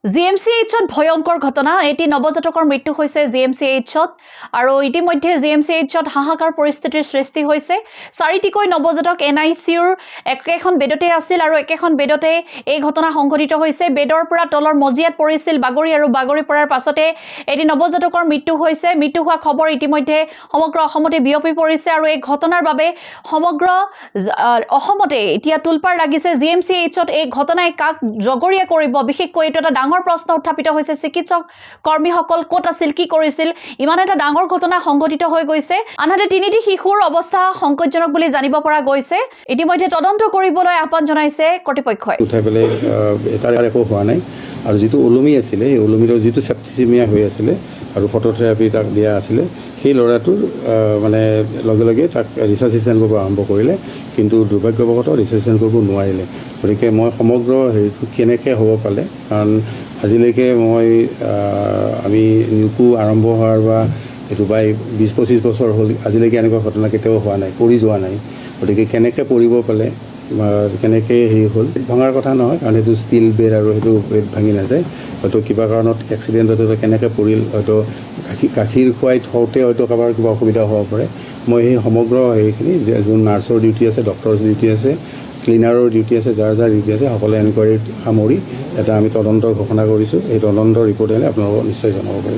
জিএমচিএইচত ভয়ংকৰ ঘটনা এটি নৱজাতকৰ মৃত্যু হৈছে জিএমচিএইচত আৰু ইতিমধ্যে জিএমচিএইচত হাহাকাৰ পৰিস্থিতিৰ সৃষ্টি হৈছে চাৰিটিকৈ নৱজাতক এনআইচিউৰ একেখন বেডতে আছিল আৰু একেখন বেডতে এই ঘটনা সংঘটিত হৈছে বেডৰ পৰা তলৰ মজিয়াত পৰিছিল বাগৰি পৰাৰ পাছতে এটি নৱজাতকৰ মৃত্যু হৈছে মৃত্যু হোৱা খবৰ ইতিমধ্যে সমগ্ৰ অসমতে বিয়পি পৰিছে আৰু এই ঘটনাৰ বাবে সমগ্ৰ অসমতে এতিয়া তুলপাৰ লাগিছে জিএমচিএইচত এই ঘটনাই কাক জগৰীয়া কৰিব বিশেষকৈ এটা ডাঙৰ প্ৰশ্ন উত্থাপিত হৈছে চিকিৎসক কৰ্মীসকল ক'ত আছিল কি কৰিছিল ইমান এটা ডাঙৰ ঘটনা সংঘটিত হৈ গৈছে আনহাতে তিনিটি শিশুৰ অৱস্থা সংকটজনক বুলি জানিব পৰা গৈছে ইতিমধ্যে তদন্ত কৰিবলৈ আহ্বান জনাইছে কৰ্তৃপক্ষই উঠাই পেলাই তাৰ একো হোৱা নাই আৰু যিটো ওলমি আছিলে এই ওলমিৰ যিটো সেপ্টিচিমিয়া হৈ আছিলে আৰু ফটোথেৰাপি তাক দিয়া আছিলে সেই ল'ৰাটোৰ মানে লগে লগে তাক ৰিচাৰ্চিছন কৰিব আৰম্ভ কৰিলে কিন্তু দুৰ্ভাগ্যবশতঃ ৰিচাৰ্চিছন কৰিব নোৱাৰিলে গতিকে মই সমগ্ৰ হেৰিটো কেনেকৈ হ'ব পালে কাৰণ আজিলৈকে আমি নিউকো আৰম্ভ হোৱাৰ বা এইটো প্ৰায় 20-25 বছৰ হ'ল আজিলৈকে এনেকুৱা ঘটনা কেতিয়াও হোৱা নাই পৰি যোৱা নাই গতিকে কেনেকৈ পৰিব পালে কেনেকৈ হেৰি হ'ল ভঙাৰ কথা নহয় কাৰণ সেইটো ষ্টিল বেড আৰু সেইটো বেড ভাঙি নাযায় হয়তো কিবা কাৰণত এক্সিডেণ্টত কেনেকৈ পৰিল হয়তো গাখীৰ খুৱাই থওঁতে হয়তো কাৰোবাৰ কিবা অসুবিধা হ'ব পাৰে মই সেই সমগ্ৰ হেৰিখিনি যোন নাৰ্ছৰ ডিউটি আছে ডক্টৰৰ ডিউটি আছে ক্লিনাৰৰ ডিউটি আছে যাৰ ডিউটি আছে সকলোৱে এনকুৱাৰীত সামৰি এটা আমি তদন্তৰ ঘোষণা কৰিছোঁ এই তদন্তৰ ৰিপৰ্ট আহিলে আপোনালোকক নিশ্চয় জনাব পাৰিম